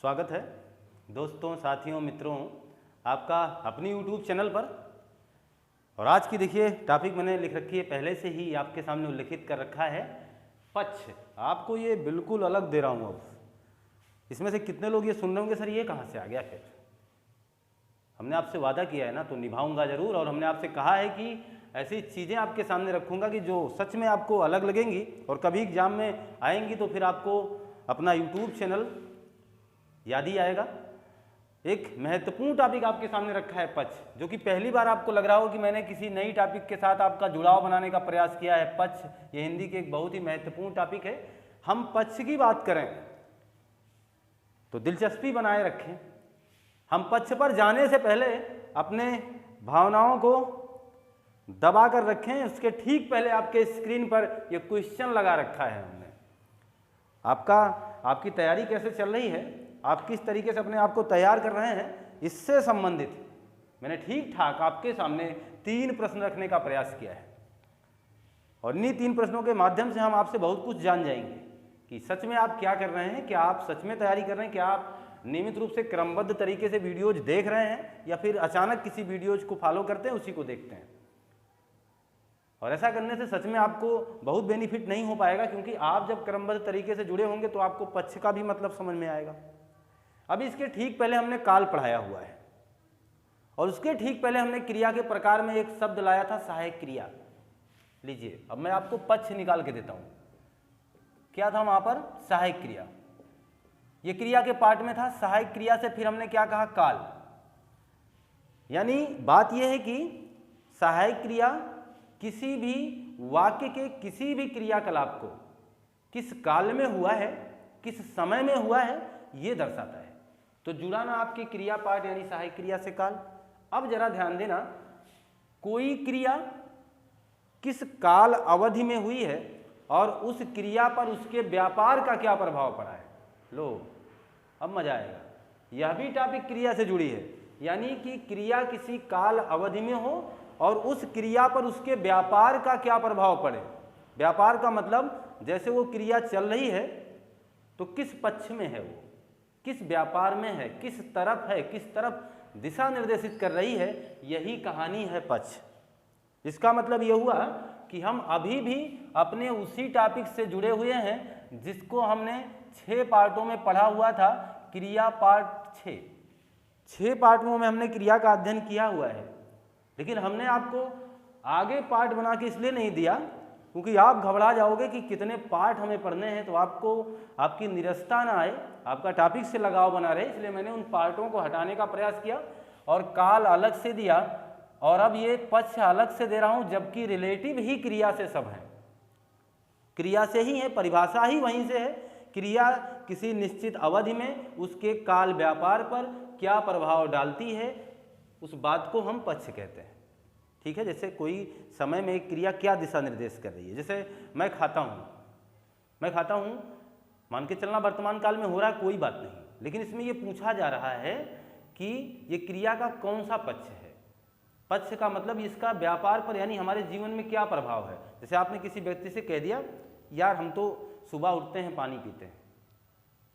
स्वागत है दोस्तों, साथियों, मित्रों, आपका अपनी YouTube चैनल पर। और आज की देखिए टॉपिक मैंने लिख रखी है, पहले से ही आपके सामने उल्लिखित कर रखा है, पक्ष। आपको ये बिल्कुल अलग दे रहा हूँ। अब इसमें से कितने लोग ये सुन रहे होंगे, सर ये कहाँ से आ गया? फिर हमने आपसे वादा किया है ना, तो निभाऊंगा ज़रूर। और हमने आपसे कहा है कि ऐसी चीज़ें आपके सामने रखूँगा कि जो सच में आपको अलग लगेंगी और कभी एग्जाम में आएंगी तो फिर आपको अपना YouTube चैनल याद ही आएगा। एक महत्वपूर्ण टॉपिक आपके सामने रखा है, पक्ष, जो कि पहली बार आपको लग रहा हो कि मैंने किसी नई टॉपिक के साथ आपका जुड़ाव बनाने का प्रयास किया है। पक्ष ये हिंदी के एक बहुत ही महत्वपूर्ण टॉपिक है। हम पक्ष की बात करें तो दिलचस्पी बनाए रखें। हम पक्ष पर जाने से पहले अपने भावनाओं को दबा कर रखें। उसके ठीक पहले आपके स्क्रीन पर यह क्वेश्चन लगा रखा है हमने। आपकी तैयारी कैसे चल रही है, आप किस तरीके से अपने आप को तैयार कर रहे हैं, इससे संबंधित मैंने ठीक ठाक आपके सामने 3 प्रश्न रखने का प्रयास किया है। और इन्हीं 3 प्रश्नों के माध्यम से हम आपसे बहुत कुछ जान जाएंगे कि सच में आप क्या कर रहे हैं, क्या आप सच में तैयारी कर रहे हैं, क्या आप नियमित रूप से क्रमबद्ध तरीके से वीडियोज देख रहे हैं, या फिर अचानक किसी वीडियोज को फॉलो करते हैं, उसी को देखते हैं। और ऐसा करने से सच में आपको बहुत बेनिफिट नहीं हो पाएगा, क्योंकि आप जब क्रमबद्ध तरीके से जुड़े होंगे तो आपको पक्ष का भी मतलब समझ में आएगा। अभी इसके ठीक पहले हमने काल पढ़ाया हुआ है, और उसके ठीक पहले हमने क्रिया के प्रकार में एक शब्द लाया था, सहायक क्रिया। लीजिए, अब मैं आपको पक्ष निकाल के देता हूं। क्या था वहां पर? सहायक क्रिया। ये क्रिया के पार्ट में था। सहायक क्रिया से फिर हमने क्या कहा? काल। यानी बात यह है कि सहायक क्रिया किसी भी वाक्य के किसी भी क्रियाकलाप को किस काल में हुआ है, किस समय में हुआ है, यह दर्शाता है। तो जुड़ा ना आपके क्रिया पार्ट यानी सहायक क्रिया से काल। अब जरा ध्यान देना, कोई क्रिया किस काल अवधि में हुई है और उस क्रिया पर उसके व्यापार का क्या प्रभाव पड़ा है। लो, अब मजा आएगा। यह भी टॉपिक क्रिया से जुड़ी है, यानी कि क्रिया किसी काल अवधि में हो और उस क्रिया पर उसके व्यापार का क्या प्रभाव पड़े। व्यापार का मतलब जैसे वो क्रिया चल रही है तो किस पक्ष में है, वो किस व्यापार में है, किस तरफ है, किस तरफ दिशा निर्देशित कर रही है, यही कहानी है पक्ष। इसका मतलब यह हुआ कि हम अभी भी अपने उसी टॉपिक से जुड़े हुए हैं जिसको हमने 6 पार्टों में पढ़ा हुआ था, क्रिया पार्ट 6 पार्टों में हमने क्रिया का अध्ययन किया हुआ है। लेकिन हमने आपको आगे पार्ट बना के इसलिए नहीं दिया क्योंकि आप घबरा जाओगे कि कितने पार्ट हमें पढ़ने हैं, तो आपको आपकी निरस्ता ना आए, आपका टॉपिक से लगाव बना रहे। इसलिए मैंने उन पार्टों को हटाने का प्रयास किया और काल अलग से दिया, और अब ये पक्ष अलग से दे रहा हूं, जबकि रिलेटिव ही क्रिया से सब है, क्रिया से ही है, परिभाषा ही वहीं से है। क्रिया किसी निश्चित अवधि में उसके काल व्यापार पर क्या प्रभाव डालती है, उस बात को हम पक्ष कहते हैं। ठीक है, जैसे कोई समय में एक क्रिया क्या दिशा निर्देश कर रही है। जैसे मैं खाता हूँ, मान के चलना वर्तमान काल में हो रहा है, कोई बात नहीं, लेकिन इसमें ये पूछा जा रहा है कि ये क्रिया का कौन सा पक्ष है। पक्ष का मतलब इसका व्यापार पर यानी हमारे जीवन में क्या प्रभाव है। जैसे आपने किसी व्यक्ति से कह दिया, यार हम तो सुबह उठते हैं पानी पीते हैं,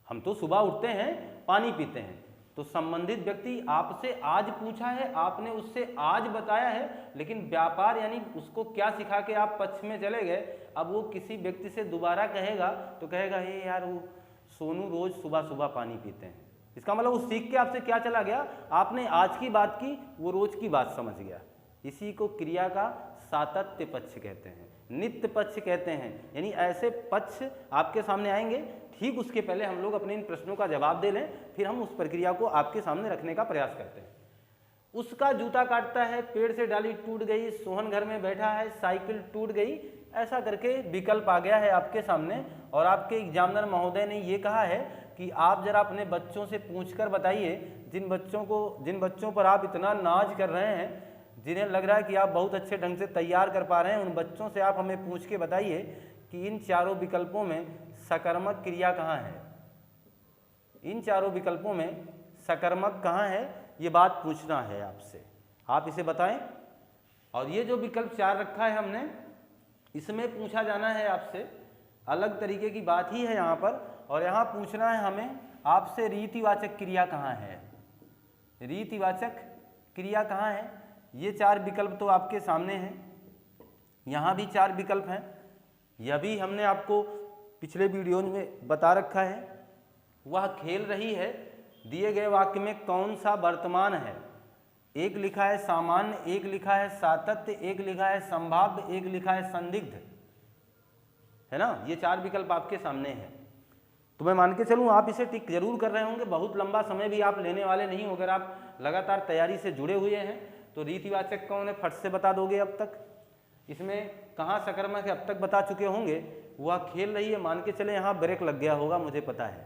हम तो सुबह उठते हैं पानी पीते हैं, तो संबंधित व्यक्ति आपसे आज पूछा है, आपने उससे आज बताया है, लेकिन व्यापार यानी उसको क्या सिखा के आप पक्ष में चले गए। अब वो किसी व्यक्ति से दोबारा कहेगा तो कहेगा, हे यार वो सोनू रोज सुबह सुबह पानी पीते हैं। इसका मतलब वो सीख के आपसे क्या चला गया, आपने आज की बात की, वो रोज की बात समझ गया। इसी को क्रिया का सातत्य पक्ष कहते हैं, नित्य पक्ष कहते हैं। यानी ऐसे पक्ष आपके सामने आएंगे। ठीक उसके पहले हम लोग अपने इन प्रश्नों का जवाब दे लें, फिर हम उस प्रक्रिया को आपके सामने रखने का प्रयास करते हैं। उसका जूता काटता है, पेड़ से डाली टूट गई, सोहन घर में बैठा है, साइकिल टूट गई, ऐसा करके विकल्प आ गया है आपके सामने। और आपके एग्जामिनर महोदय ने ये कहा है कि आप जरा अपने बच्चों से पूछकर बताइए, जिन बच्चों पर आप इतना नाज कर रहे हैं, जिन्हें लग रहा है कि आप बहुत अच्छे ढंग से तैयार कर पा रहे हैं, उन बच्चों से आप हमें पूछ के बताइए कि इन चारों विकल्पों में सकर्मक क्रिया कहाँ है। इन चारों विकल्पों में सकर्मक कहाँ है, ये बात पूछना है आपसे, आप इसे बताएं। और ये जो विकल्प 4 रखा है हमने, इसमें पूछा जाना है आपसे, अलग तरीके की बात ही है यहाँ पर। और यहाँ पूछना है हमें आपसे रीतिवाचक क्रिया कहाँ है, रीतिवाचक क्रिया कहाँ है। ये 4 विकल्प तो आपके सामने हैं, यहाँ भी 4 विकल्प हैं, यह भी हमने आपको पिछले वीडियो में बता रखा है। वह खेल रही है दिए गए वाक्य में कौन सा वर्तमान है। एक लिखा है सामान्य, एक लिखा है सातत्य, एक लिखा है संभाव्य, एक लिखा है संदिग्ध, है ना। ये 4 विकल्प आपके सामने हैं। तो मैं मान के चलूँ आप इसे टिक जरूर कर रहे होंगे, बहुत लंबा समय भी आप लेने वाले नहीं हो। अगर आप लगातार तैयारी से जुड़े हुए हैं तो रीतिवाचक कौन है फट से बता दोगे। अब तक इसमें कहाँ सकर्मक है अब तक बता चुके होंगे। वह खेल रही है, मान के चले यहाँ ब्रेक लग गया होगा, मुझे पता है,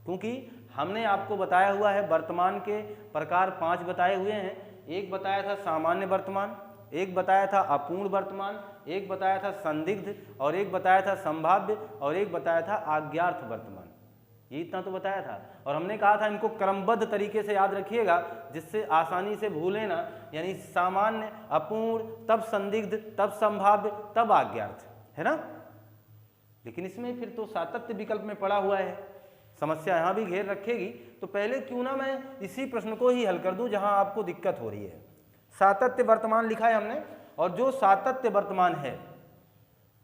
क्योंकि हमने आपको बताया हुआ है वर्तमान के प्रकार 5 बताए हुए हैं। एक बताया था सामान्य वर्तमान, एक बताया था अपूर्ण वर्तमान, एक बताया था संदिग्ध, और एक बताया था संभाव्य, और एक बताया था आज्ञार्थ वर्तमान। ये इतना तो बताया था। और हमने कहा था इनको क्रमबद्ध तरीके से याद रखिएगा, जिससे आसानी से भूलें ना। यानी सामान्य, अपूर्ण, तब संदिग्ध, तब संभाव्य, तब आज्ञार्थ, है ना। लेकिन इसमें फिर तो सातत्य विकल्प में पड़ा हुआ है, समस्या यहाँ भी घेर रखेगी। तो पहले क्यों ना मैं इसी प्रश्न को ही हल कर दूं जहाँ आपको दिक्कत हो रही है। सातत्य वर्तमान लिखा है हमने, और जो सातत्य वर्तमान है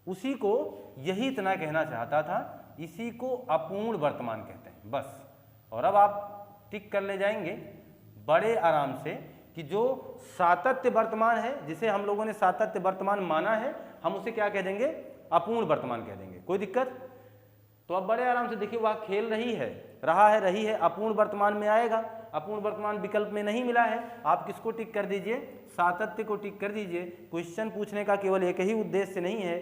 उसी को यही इतना कहना चाहता था, इसी को अपूर्ण वर्तमान कहते हैं, बस। और अब आप टिक कर ले जाएंगे बड़े आराम से कि जो सातत्य वर्तमान है, जिसे हम लोगों ने सातत्य वर्तमान माना है, हम उसे क्या कह देंगे, अपूर्ण वर्तमान कह देंगे। कोई दिक्कत। तो अब बड़े आराम से देखिए, वह खेल रही है, रहा है, रही है, अपूर्ण वर्तमान में आएगा। अपूर्ण वर्तमान विकल्प में नहीं मिला है, आप किसको टिक कर दीजिए, सातत्य को टिक कर दीजिए। क्वेश्चन पूछने का केवल एक ही उद्देश्य नहीं है,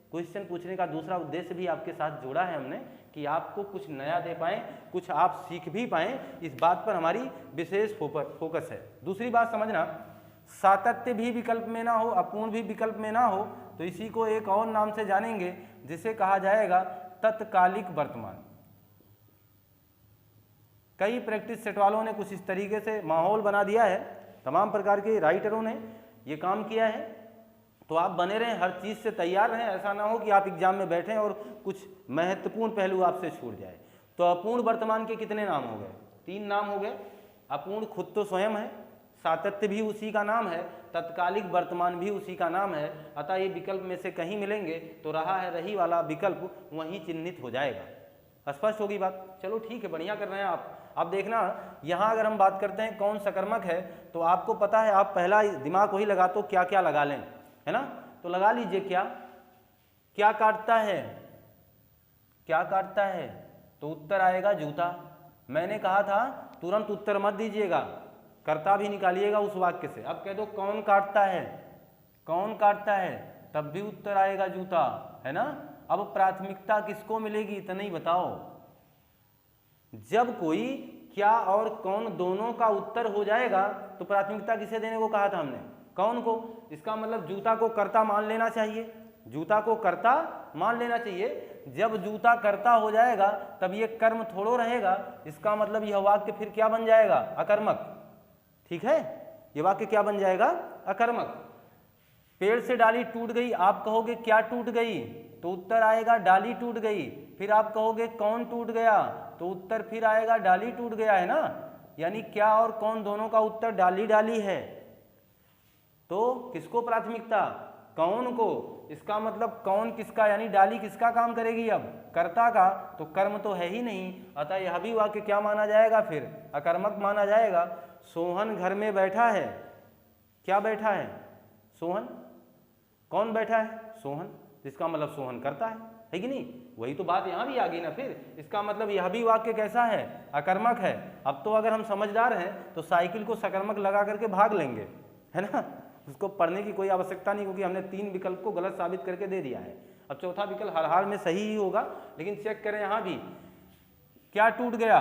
क्वेश्चन पूछने का दूसरा उद्देश्य भी आपके साथ जोड़ा है हमने, कि आपको कुछ नया दे पाएं, कुछ आप सीख भी पाएं। इस बात पर हमारी विशेष फोकस है। दूसरी बात समझना, सातत्य भी विकल्प में ना हो, अपूर्ण भी विकल्प में ना हो, तो इसी को एक और नाम से जानेंगे, जिसे कहा जाएगा तत्कालिक वर्तमान। कई प्रैक्टिस सेट वालों ने कुछ इस तरीके से माहौल बना दिया है, तमाम प्रकार के राइटरों ने ये काम किया है। तो आप बने रहें, हर चीज़ से तैयार रहें, ऐसा ना हो कि आप एग्जाम में बैठें और कुछ महत्वपूर्ण पहलू आपसे छूट जाए। तो अपूर्ण वर्तमान के कितने नाम हो गए, 3 नाम हो गए। अपूर्ण खुद तो स्वयं है, सातत्य भी उसी का नाम है, तत्कालिक वर्तमान भी उसी का नाम है। अतः ये विकल्प में से कहीं मिलेंगे तो रहा है रही वाला विकल्प वहीं चिन्हित हो जाएगा। स्पष्ट होगी बात। चलो ठीक है, बढ़िया कर रहे हैं आप। अब देखना, यहाँ अगर हम बात करते हैं कौन सकर्मक है, तो आपको पता है, आप पहला दिमाग वही लगा तो क्या क्या लगा लें, है ना। तो लगा लीजिए, क्या क्या काटता है, क्या काटता है, तो उत्तर आएगा जूता। मैंने कहा था तुरंत उत्तर मत दीजिएगा, कर्ता भी निकालिएगा उस वाक्य से। अब कह दो कौन काटता है, कौन काटता है, तब भी उत्तर आएगा जूता, है ना। अब प्राथमिकता किसको मिलेगी इतना ही बताओ। जब कोई क्या और कौन दोनों का उत्तर हो जाएगा तो प्राथमिकता किसे देने को कहा था हमने, कौन को। इसका मतलब जूता को कर्ता मान लेना चाहिए, जूता को कर्ता मान लेना चाहिए। जब जूता कर्ता हो जाएगा तब ये कर्म थोड़ो रहेगा, इसका मतलब यह वाक्य फिर क्या बन जाएगा, अकर्मक। ठीक है, ये वाक्य क्या बन जाएगा, अकर्मक। पेड़ से डाली टूट गई, आप कहोगे क्या टूट गई, तो उत्तर आएगा डाली टूट गई। फिर आप कहोगे कौन टूट गया, तो उत्तर फिर आएगा डाली टूट गया, है ना। यानी क्या और कौन दोनों का उत्तर डाली डाली है। तो किसको प्राथमिकता, कौन को। इसका मतलब कौन किसका, यानी डाली किसका काम करेगी, अब कर्ता का। तो कर्म तो है ही नहीं, अतः यह भी वाक्य क्या माना जाएगा, फिर अकर्मक माना जाएगा। सोहन घर में बैठा है, क्या बैठा है, सोहन। कौन बैठा है, सोहन। इसका मतलब सोहन करता है कि नहीं। वही तो बात यहाँ भी आ गई ना। फिर इसका मतलब यह भी वाक्य कैसा है, अकर्मक है। अब तो अगर हम समझदार हैं तो साइकिल को सकर्मक लगा करके भाग लेंगे, है ना। उसको पढ़ने की कोई आवश्यकता नहीं, क्योंकि हमने 3 विकल्प को गलत साबित करके दे दिया है। अब चौथा विकल्प हर हाल में सही ही होगा, लेकिन चेक करें यहाँ भी, क्या टूट गया,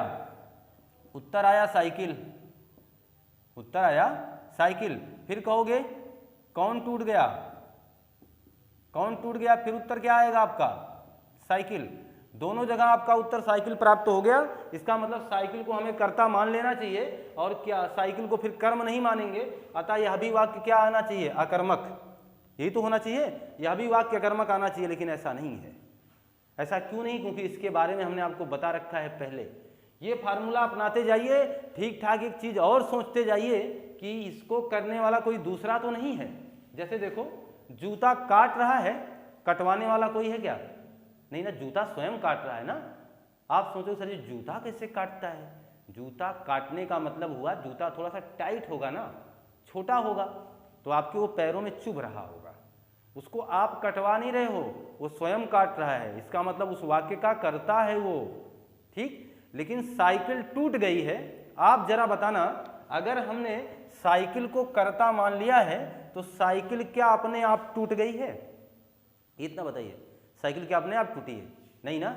उत्तर आया साइकिल, उत्तर आया साइकिल। फिर कहोगे कौन टूट गया, कौन टूट गया, फिर उत्तर क्या आएगा आपका, साइकिल। दोनों जगह आपका उत्तर साइकिल प्राप्त हो गया। इसका मतलब साइकिल को हमें कर्ता मान लेना चाहिए, और क्या साइकिल को फिर कर्म नहीं मानेंगे। अतः यह भी वाक्य क्या आना चाहिए, अकर्मक। यही तो होना चाहिए, यह भी वाक्य अकर्मक आना चाहिए, लेकिन ऐसा नहीं है। ऐसा क्यों नहीं, क्योंकि इसके बारे में हमने आपको बता रखा है पहले। ये फार्मूला अपनाते जाइए, ठीक ठाक एक चीज और सोचते जाइए कि इसको करने वाला कोई दूसरा तो नहीं है। जैसे देखो, जूता काट रहा है, कटवाने वाला कोई है क्या? नहीं ना, जूता स्वयं काट रहा है ना। आप सोचो सर ये जूता कैसे काटता है? जूता काटने का मतलब हुआ जूता थोड़ा सा टाइट होगा ना, छोटा होगा, तो आपके वो पैरों में चुभ रहा होगा, उसको आप कटवा नहीं रहे हो, वो स्वयं काट रहा है। इसका मतलब उस वाक्य का कर्ता है वो, ठीक। लेकिन साइकिल टूट गई है, आप जरा बताना, अगर हमने साइकिल को कर्ता मान लिया है तो साइकिल क्या अपने आप टूट गई है? इतना बताइए, साइकिल क्या अपने आप टूटी है? नहीं ना,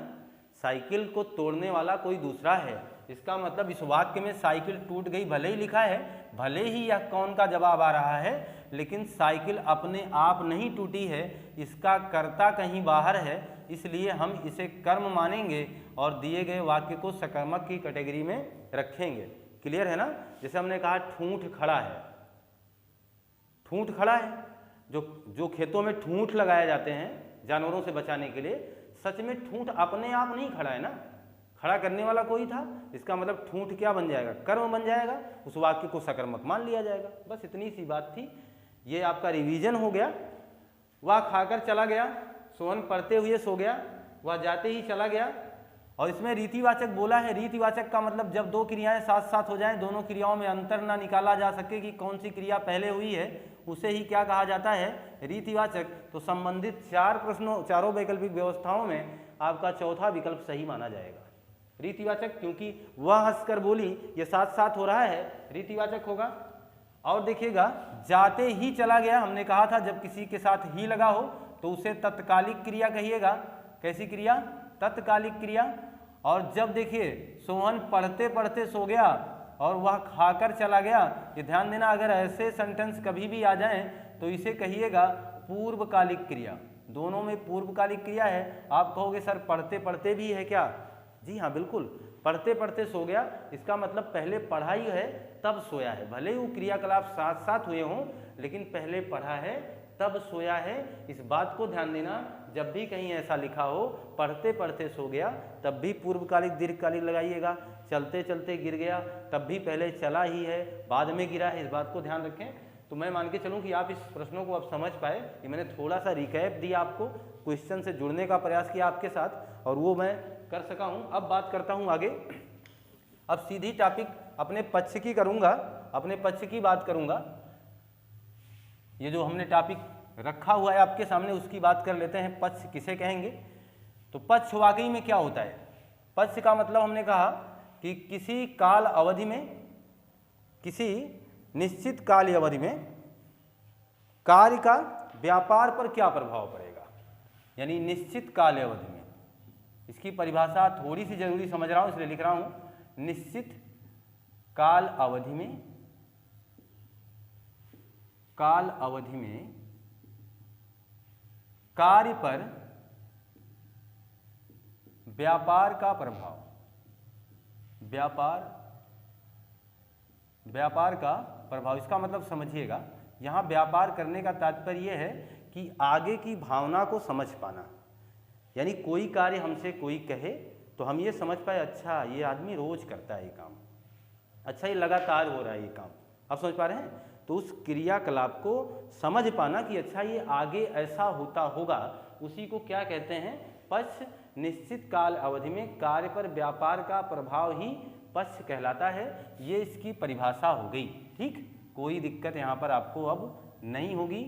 साइकिल को तोड़ने वाला कोई दूसरा है। इसका मतलब इस वाक्य में साइकिल टूट गई भले ही लिखा है, भले ही यह कौन का जवाब आ रहा है, लेकिन साइकिल अपने आप नहीं टूटी है, इसका कर्ता कहीं बाहर है, इसलिए हम इसे कर्म मानेंगे और दिए गए वाक्य को सकर्मक की कैटेगरी में रखेंगे। क्लियर है ना? जैसे हमने कहा ठूंठ खड़ा है, ठूंठ खड़ा है, जो खेतों में ठूंठ लगाए जाते हैं जानवरों से बचाने के लिए, सच में ठूंठ अपने आप नहीं खड़ा है ना, खड़ा करने वाला कोई था। इसका मतलब ठूंठ क्या बन जाएगा? कर्म बन जाएगा, उस वाक्य को सकर्मक मान लिया जाएगा। बस इतनी सी बात थी, ये आपका रिवीजन हो गया। वह खाकर चला गया, सोहन पढ़ते हुए सो गया, वह जाते ही चला गया। और इसमें रीतिवाचक बोला है। रीतिवाचक का मतलब जब दो क्रियाएं साथ साथ हो जाएं, दोनों क्रियाओं में अंतर ना निकाला जा सके कि कौन सी क्रिया पहले हुई है, उसे ही क्या कहा जाता है? रीतिवाचक। तो संबंधित चारों वैकल्पिक व्यवस्थाओं में आपका चौथा विकल्प सही माना जाएगा, रीतिवाचक, क्योंकि वह हंसकर बोली, ये साथ साथ हो रहा है, रीतिवाचक होगा। और देखिएगा, जाते ही चला गया, हमने कहा था जब किसी के साथ ही लगा हो तो उसे तत्कालिक क्रिया कहिएगा। कैसी क्रिया? तत्कालिक क्रिया। और जब देखिए सोहन पढ़ते पढ़ते सो गया और वह खाकर चला गया, ये ध्यान देना, अगर ऐसे सेंटेंस कभी भी आ जाएं तो इसे कहिएगा पूर्वकालिक क्रिया। दोनों में पूर्वकालिक क्रिया है। आप कहोगे सर पढ़ते पढ़ते भी है क्या? जी हाँ, बिल्कुल, पढ़ते पढ़ते सो गया, इसका मतलब पहले पढ़ाई है तब सोया है। भले ही वो क्रियाकलाप साथ साथ हुए हों, लेकिन पहले पढ़ा है तब सोया है। इस बात को ध्यान देना, जब भी कहीं ऐसा लिखा हो पढ़ते पढ़ते सो गया, तब भी पूर्वकालिक दीर्घकालिक लगाइएगा। चलते चलते गिर गया, तब भी पहले चला ही है, बाद में गिरा है, इस बात को ध्यान रखें। तो मैं मान के चलूँ कि आप इस प्रश्नों को अब समझ पाए। ये मैंने थोड़ा सा रिकैप दिया आपको, क्वेश्चन से जुड़ने का प्रयास किया आपके साथ, और वो मैं कर सका हूँ। अब बात करता हूँ आगे। अब सीधी टॉपिक अपने पक्ष की करूँगा, अपने पक्ष की बात करूँगा। ये जो हमने टॉपिक रखा हुआ है आपके सामने, उसकी बात कर लेते हैं। पक्ष किसे कहेंगे? तो पक्ष वाकई में क्या होता है? पक्ष का मतलब हमने कहा कि किसी काल अवधि में, किसी निश्चित काल अवधि में कार्य का व्यापार पर क्या प्रभाव पड़ेगा, यानी निश्चित काल अवधि में। इसकी परिभाषा थोड़ी सी जरूरी समझ रहा हूं, इसलिए लिख रहा हूं। निश्चित काल अवधि में, काल अवधि में कार्य पर व्यापार का प्रभाव, व्यापार का प्रभाव। इसका मतलब समझिएगा, यहां व्यापार करने का तात्पर्य यह है कि आगे की भावना को समझ पाना। यानी कोई कार्य हमसे कोई कहे तो हम ये समझ पाए, अच्छा ये आदमी रोज करता है ये काम, अच्छा ये लगातार हो रहा है ये काम। आप समझ पा रहे हैं? तो उस क्रियाकलाप को समझ पाना कि अच्छा ये आगे ऐसा होता होगा, उसी को क्या कहते हैं? पक्ष। निश्चित काल अवधि में कार्य पर व्यापार का प्रभाव ही पक्ष कहलाता है। ये इसकी परिभाषा हो गई, ठीक। कोई दिक्कत यहाँ पर आपको अब नहीं होगी।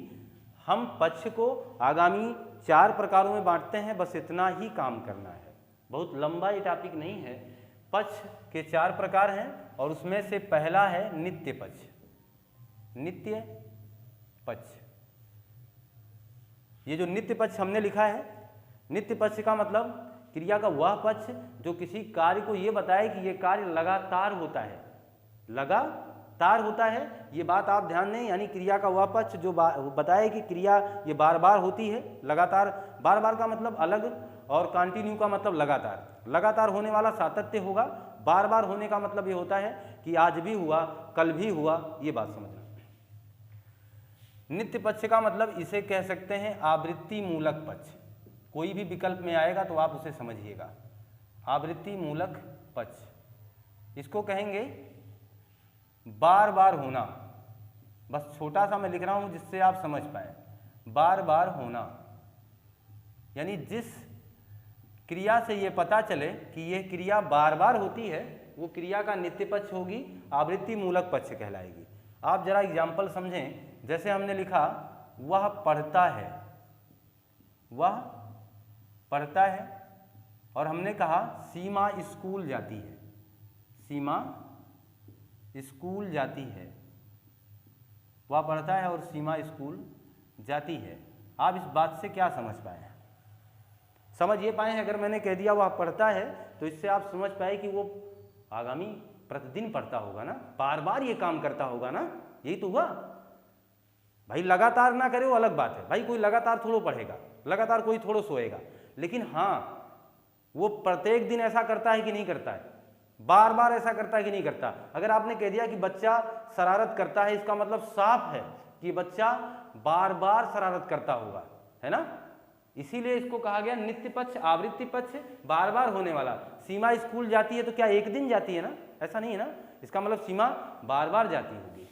हम पक्ष को आगामी 4 प्रकारों में बांटते हैं, बस इतना ही काम करना है, बहुत लंबा ये टॉपिक नहीं है। पक्ष के 4 प्रकार हैं और उसमें से पहला है नित्य पक्ष। नित्य पक्ष, ये जो नित्य पक्ष हमने लिखा है, नित्य पक्ष का मतलब क्रिया का वह पक्ष जो किसी कार्य को ये बताए कि ये कार्य लगातार होता है, लगातार होता है। ये बात आप ध्यान दें, यानी क्रिया का वह पक्ष जो बताए कि क्रिया ये बार बार होती है, लगातार। बार बार का मतलब अलग, और कंटिन्यू का मतलब लगातार। लगातार होने वाला सातत्य होगा, बार बार होने का मतलब ये होता है कि आज भी हुआ, कल भी हुआ, ये बात समझना। नित्य पक्ष का मतलब इसे कह सकते हैं आवृत्ति मूलक पक्ष। कोई भी विकल्प में आएगा तो आप उसे समझिएगा, आवृत्ति मूलक पक्ष। इसको कहेंगे बार बार होना। बस छोटा सा मैं लिख रहा हूं जिससे आप समझ पाए। बार बार होना यानी जिस क्रिया से ये पता चले कि यह क्रिया बार बार होती है वो क्रिया का नित्य पक्ष होगी, आवृत्ति मूलक पक्ष कहलाएगी। आप जरा एग्जाम्पल समझें। जैसे हमने लिखा वह पढ़ता है, वह पढ़ता है, और हमने कहा सीमा स्कूल जाती है, सीमा स्कूल जाती है। वह पढ़ता है और सीमा स्कूल जाती है। आप इस बात से क्या समझ पाए हैं? समझ ये पाए हैं? अगर मैंने कह दिया वह पढ़ता है तो इससे आप समझ पाए कि वो आगामी प्रतिदिन पढ़ता होगा ना, बार बार ये काम करता होगा ना। यही तो हुआ भाई। लगातार ना करे वो अलग बात है भाई, कोई लगातार थोड़ो पढ़ेगा, लगातार कोई थोड़ो सोएगा, लेकिन हाँ वो प्रत्येक दिन ऐसा करता है कि नहीं करता है, बार बार ऐसा करता है कि नहीं करता। अगर आपने कह दिया कि बच्चा शरारत करता है, इसका मतलब साफ है कि बच्चा बार बार शरारत करता होगा, है ना। इसीलिए इसको कहा गया नित्य पक्ष, आवृत्ति पक्ष, बार बार होने वाला। सीमा स्कूल जाती है तो क्या एक दिन जाती है ना? ऐसा नहीं है ना। इसका मतलब सीमा बार बार जाती होगी,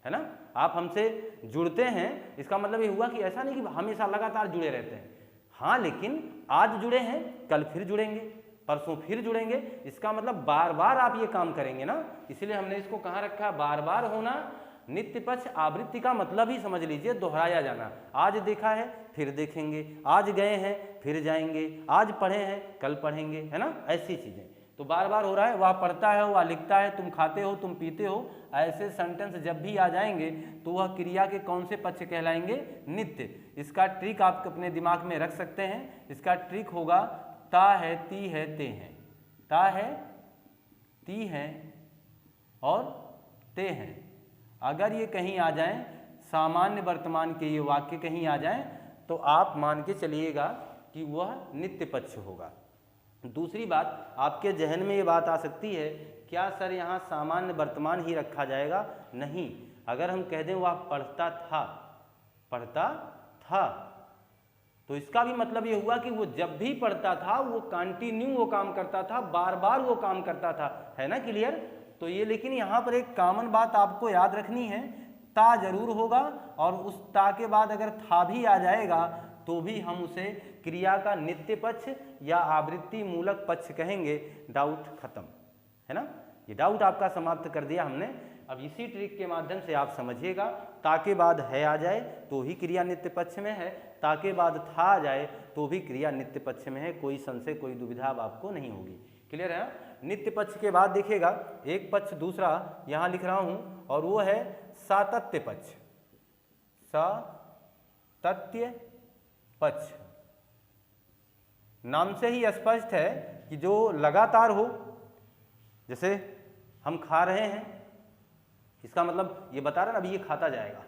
है ना। आप हमसे जुड़ते हैं, इसका मतलब ये हुआ कि ऐसा नहीं कि हमेशा लगातार जुड़े रहते हैं। हाँ, लेकिन आज जुड़े हैं, कल फिर जुड़ेंगे, परसों फिर जुड़ेंगे। इसका मतलब बार बार आप ये काम करेंगे ना। इसलिए हमने इसको कहाँ रखा है? बार बार होना। नित्य पक्ष आवृत्ति का मतलब ही समझ लीजिए दोहराया जाना। आज देखा है फिर देखेंगे, आज गए हैं फिर जाएंगे, आज पढ़े हैं कल पढ़ेंगे, है ना। ऐसी चीजें तो बार बार हो रहा है। वह पढ़ता है, वह लिखता है, तुम खाते हो, तुम पीते हो, ऐसे सेंटेंस जब भी आ जाएंगे तो वह क्रिया के कौन से पक्ष कहलाएंगे? नित्य। इसका ट्रिक आप अपने दिमाग में रख सकते हैं। इसका ट्रिक होगा ता है, ती है, ते हैं। ता है, ती है और ते हैं। अगर ये कहीं आ जाएं, सामान्य वर्तमान के ये वाक्य कहीं आ जाएं, तो आप मान के चलिएगा कि वह नित्य पक्ष होगा। दूसरी बात, आपके जहन में ये बात आ सकती है, क्या सर यहाँ सामान्य वर्तमान ही रखा जाएगा? नहीं। अगर हम कह दें वह पढ़ता था, पढ़ता था, तो इसका भी मतलब ये हुआ कि वो जब भी पढ़ता था वो कंटिन्यू वो काम करता था, बार बार वो काम करता था, है ना। क्लियर? तो ये, लेकिन यहाँ पर एक कॉमन बात आपको याद रखनी है, ता जरूर होगा, और उस ता के बाद अगर था भी आ जाएगा तो भी हम उसे क्रिया का नित्य पक्ष या आवृत्ति मूलक पक्ष कहेंगे। डाउट खत्म, है ना। ये डाउट आपका समाप्त कर दिया हमने। अब इसी ट्रिक के माध्यम से आप समझिएगा, ता के बाद है आ जाए तो ही क्रिया नित्य पक्ष में है, ता के बाद था आ जाए तो भी क्रिया नित्य पक्ष में है। कोई संशय, कोई दुविधा अब आपको नहीं होगी। क्लियर है? नित्य पक्ष के बाद देखिएगा एक पक्ष दूसरा यहाँ लिख रहा हूँ, और वो है सातत्य पक्ष। सातत्य पक्ष नाम से ही स्पष्ट है कि जो लगातार हो। जैसे हम खा रहे हैं, इसका मतलब ये बता रहा है अभी ये खाता जाएगा।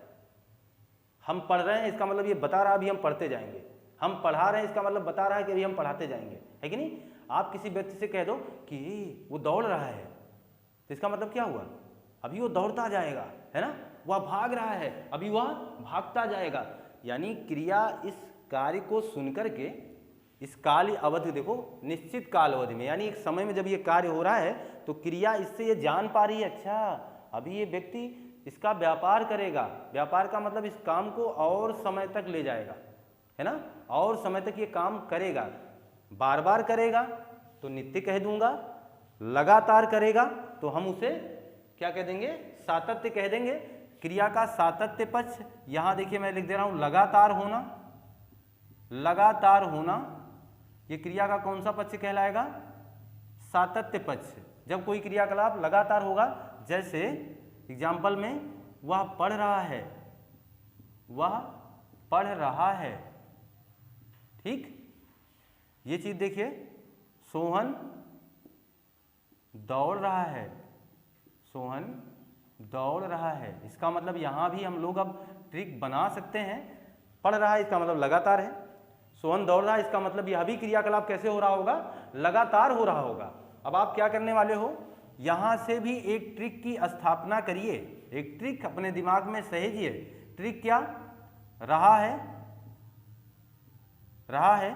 हम पढ़ रहे हैं, इसका मतलब ये बता रहा है अभी हम पढ़ते जाएंगे। हम पढ़ा रहे हैं, इसका मतलब बता रहा है कि अभी हम पढ़ाते जाएंगे, है कि नहीं। आप किसी व्यक्ति से कह दो कि वो दौड़ रहा है, तो इसका मतलब क्या हुआ? अभी वो दौड़ता जाएगा, है ना। वह भाग रहा है, अभी वह भागता जाएगा। यानी क्रिया इस कार्य को सुनकर के इस काल अवधि, देखो निश्चित काल अवधि में, यानी एक समय में जब ये कार्य हो रहा है तो क्रिया इससे ये जान पा रही है, अच्छा अभी ये व्यक्ति इसका व्यापार करेगा। व्यापार का मतलब इस काम को और समय तक ले जाएगा, है ना, और समय तक ये काम करेगा। बार बार करेगा तो नित्य कह दूंगा, लगातार करेगा तो हम उसे क्या कह देंगे? सातत्य कह देंगे। क्रिया का सातत्य पक्ष, यहां देखिए मैं लिख दे रहा हूं लगातार होना। लगातार होना ये क्रिया का कौन सा पक्ष कहलाएगा? सातत्य पक्ष। जब कोई क्रियाकलाप लगातार होगा, जैसे एग्जाम्पल में वह पढ़ रहा है, वह पढ़ रहा है, ठीक। ये चीज देखिए, सोहन दौड़ रहा है, सोहन दौड़ रहा है। इसका मतलब यहां भी हम लोग अब ट्रिक बना सकते हैं। पढ़ रहा है इसका मतलब लगातार है, सोहन दौड़ रहा है इसका मतलब यह भी क्रियाकलाप कैसे हो रहा होगा? लगातार हो रहा होगा। अब आप क्या करने वाले हो? यहां से भी एक ट्रिक की स्थापना करिए, एक ट्रिक अपने दिमाग में सहेजिए। ट्रिक क्या? रहा है, रहा है,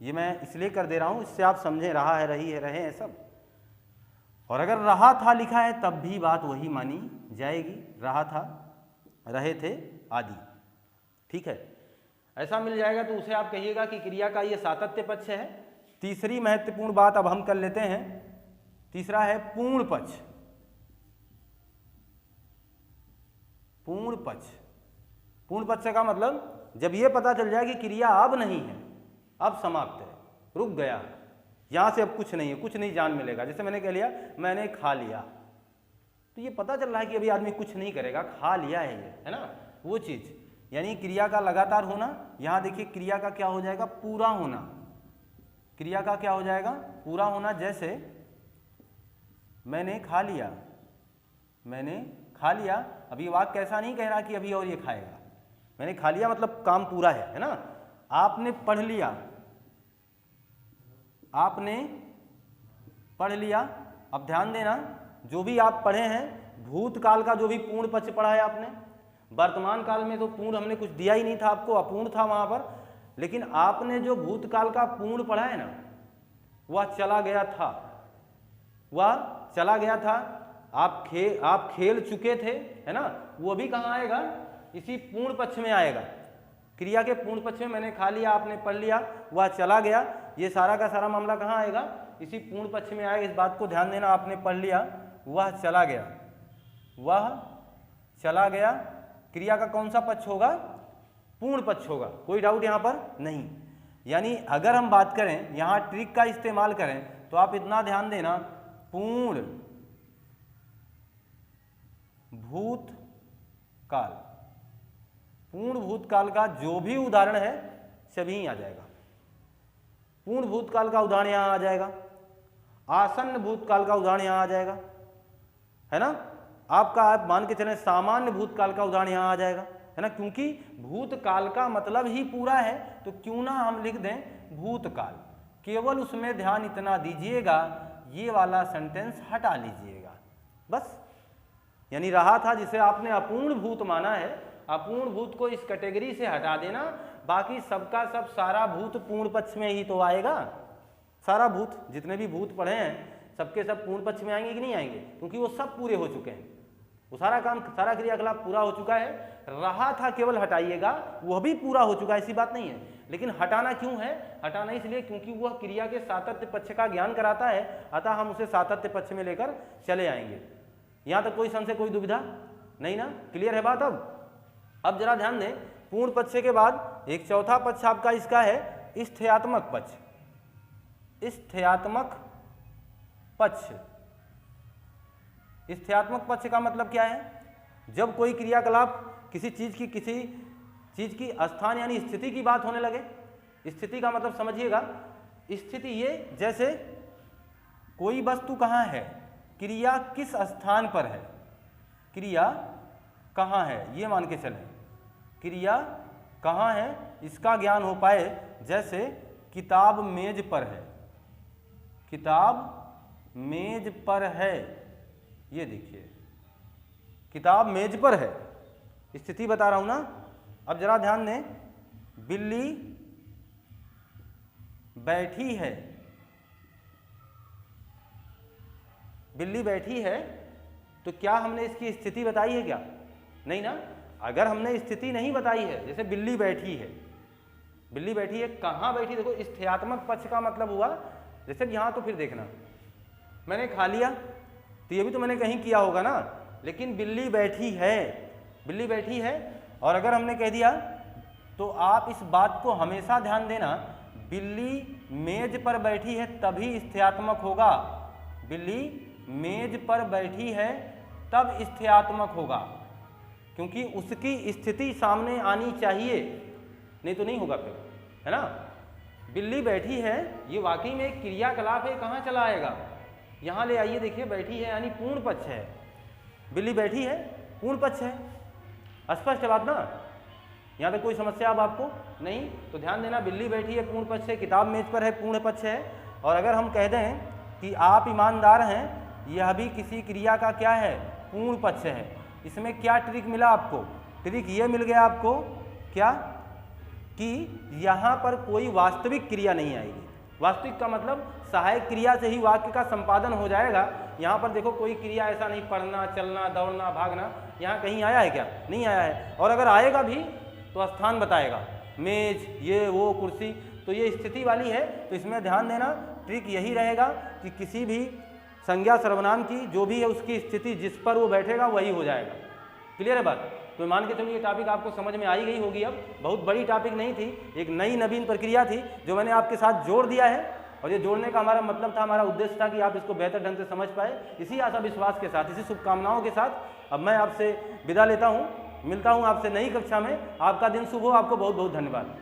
ये मैं इसलिए कर दे रहा हूं इससे आप समझें, रहा है, रही है, रहे हैं सब। और अगर रहा था लिखा है तब भी बात वही मानी जाएगी, रहा था, रहे थे आदि। ठीक है, ऐसा मिल जाएगा तो उसे आप कहिएगा कि क्रिया का ये सातत्य पक्ष है। तीसरी महत्वपूर्ण बात अब हम कर लेते हैं, तीसरा है पूर्ण पक्ष। पूर्ण पक्ष, पूर्ण पक्ष का मतलब जब ये पता चल जाए कि क्रिया अब नहीं है, अब समाप्त है, रुक गया, यहाँ से अब कुछ नहीं है, कुछ नहीं जान मिलेगा। जैसे मैंने कह लिया मैंने खा लिया, तो ये पता चल रहा है कि अभी आदमी कुछ नहीं करेगा, खा लिया है ये, है ना, वो चीज़। यानी क्रिया का लगातार होना। यहाँ देखिए क्रिया का क्या हो जाएगा, पूरा होना। क्रिया का क्या हो जाएगा, पूरा होना। जैसे मैंने खा लिया, मैंने खा लिया, अभी वाक्य कैसा नहीं कह रहा कि अभी और ये खाएगा। मैंने खा लिया मतलब काम पूरा है ना। आपने पढ़ लिया, आपने पढ़ लिया। अब ध्यान देना, जो भी आप पढ़े हैं, भूतकाल का जो भी पूर्ण पक्ष पढ़ा है आपने, वर्तमान काल में तो पूर्ण हमने कुछ दिया ही नहीं था आपको, अपूर्ण था वहाँ पर। लेकिन आपने जो भूतकाल का पूर्ण पढ़ा है ना, वह चला गया था, वह चला गया था। आप खेल चुके थे, है ना, वो भी कहाँ आएगा, इसी पूर्ण पक्ष में आएगा। क्रिया के पूर्ण पक्ष में मैंने खा लिया, आपने पढ़ लिया, वह चला गया, ये सारा का सारा मामला कहाँ आएगा, इसी पूर्ण पक्ष में आएगा। इस बात को ध्यान देना, आपने पढ़ लिया, वह चला गया, वह चला गया। क्रिया का कौन सा पक्ष होगा, पूर्ण पक्ष होगा, कोई डाउट यहाँ पर नहीं। यानी अगर हम बात करें, यहाँ ट्रिक का इस्तेमाल करें, तो आप इतना ध्यान देना, पूर्ण भूतकाल, पूर्ण भूतकाल का जो भी उदाहरण है सभी ही आ जाएगा। पूर्ण भूतकाल का उदाहरण यहाँ आ जाएगा, आसन्न भूतकाल का उदाहरण यहाँ आ जाएगा, है ना। आपका आप मान के चलें सामान्य भूतकाल का उदाहरण यहाँ आ जाएगा, है ना, क्योंकि भूतकाल का मतलब ही पूरा है। तो क्यों ना हम लिख दें भूतकाल, केवल उसमें ध्यान इतना दीजिएगा, ये वाला सेंटेंस हटा लीजिएगा बस। यानी रहा था जिसे आपने अपूर्ण भूत माना है, अपूर्ण भूत को इस कैटेगरी से हटा देना, बाकी सबका सब सारा भूत पूर्ण पक्ष में ही तो आएगा। सारा भूत, जितने भी भूत पढ़े हैं सबके सब पूर्ण पक्ष में आएंगे कि नहीं आएंगे, क्योंकि वो सब पूरे हो चुके हैं, वो सारा काम, सारा क्रियाकलाप पूरा हो चुका है। रहा था केवल हटाइएगा, वह भी पूरा हो चुका है, ऐसी बात नहीं है। लेकिन हटाना क्यों है, हटाना इसलिए क्योंकि वह क्रिया के सातत्य पक्ष का ज्ञान कराता है, अतः हम उसे सातत्य पक्ष में लेकर चले आएंगे। यहाँ तक कोई संशय, कोई दुविधा नहीं ना, क्लियर है बात। अब जरा ध्यान दें, पूर्ण पक्ष के बाद एक चौथा पक्ष आपका इसका है स्थेयात्मक पक्ष। स्थेयात्मक पक्ष, स्थेयात्मक पक्ष का मतलब क्या है, जब कोई क्रियाकलाप किसी चीज की स्थान यानी स्थिति की बात होने लगे। स्थिति का मतलब समझिएगा, स्थिति ये जैसे कोई वस्तु कहाँ है, क्रिया किस स्थान पर है, क्रिया कहाँ है, ये मान के चलें, क्रिया कहाँ है, इसका ज्ञान हो पाए। जैसे किताब मेज पर है, किताब मेज पर है, ये देखिए किताब मेज पर है, स्थिति बता रहा हूं ना। अब जरा ध्यान दें, बिल्ली बैठी है, बिल्ली बैठी है, तो क्या हमने इसकी स्थिति बताई है क्या, नहीं ना। अगर हमने स्थिति नहीं बताई है, जैसे बिल्ली बैठी है, बिल्ली बैठी है, कहाँ बैठी, देखो स्थेयात्मक पक्ष का मतलब हुआ, जैसे यहाँ तो फिर देखना, मैंने खा लिया, तो ये भी तो मैंने कहीं किया होगा ना, लेकिन बिल्ली बैठी है, बिल्ली बैठी है। और अगर हमने कह दिया, तो आप इस बात को हमेशा ध्यान देना, बिल्ली मेज पर बैठी है तभी स्थेयात्मक होगा, बिल्ली मेज पर बैठी है तब स्थेयात्मक होगा, क्योंकि उसकी स्थिति सामने आनी चाहिए, नहीं तो नहीं होगा फिर, है ना। बिल्ली बैठी है, ये वाकई में एक क्रियाकलाप है, कहाँ चला आएगा, यहाँ ले आइए, देखिए बैठी है यानी पूर्ण पक्ष है, बिल्ली बैठी है पूर्ण पक्ष है, स्पष्ट है बात ना। यहाँ तक कोई समस्या अब आपको नहीं, तो ध्यान देना, बिल्ली बैठी है पूर्ण पक्ष है, किताब मेज पर है पूर्ण पक्ष है। और अगर हम कह दें कि आप ईमानदार हैं, यह भी किसी क्रिया का क्या है, पूर्ण पक्ष है। इसमें क्या ट्रिक मिला आपको, ट्रिक ये मिल गया आपको क्या, कि यहाँ पर कोई वास्तविक क्रिया नहीं आएगी। वास्तविक का मतलब सहायक क्रिया से ही वाक्य का संपादन हो जाएगा, यहाँ पर देखो कोई क्रिया ऐसा नहीं, पढ़ना, चलना, दौड़ना, भागना, यहाँ कहीं आया है क्या? नहीं आया है। और अगर आएगा भी तो स्थान बताएगा, मेज, ये वो कुर्सी, तो ये स्थिति वाली है। तो इसमें ध्यान देना, ट्रिक यही रहेगा कि किसी भी संज्ञा सर्वनाम की जो भी है उसकी स्थिति जिस पर वो बैठेगा वही हो जाएगा। क्लियर है बात? तो मान के चलो ये टॉपिक आपको समझ में आई गई होगी। अब बहुत बड़ी टॉपिक नहीं थी, एक नई नवीन प्रक्रिया थी जो मैंने आपके साथ जोड़ दिया है। और ये जोड़ने का हमारा मतलब था, हमारा उद्देश्य था कि आप इसको बेहतर ढंग से समझ पाए। इसी आशा विश्वास के साथ, इसी शुभकामनाओं के साथ अब मैं आपसे विदा लेता हूँ। मिलता हूँ आपसे नई कक्षा में। आपका दिन शुभ हो। आपको बहुत बहुत धन्यवाद।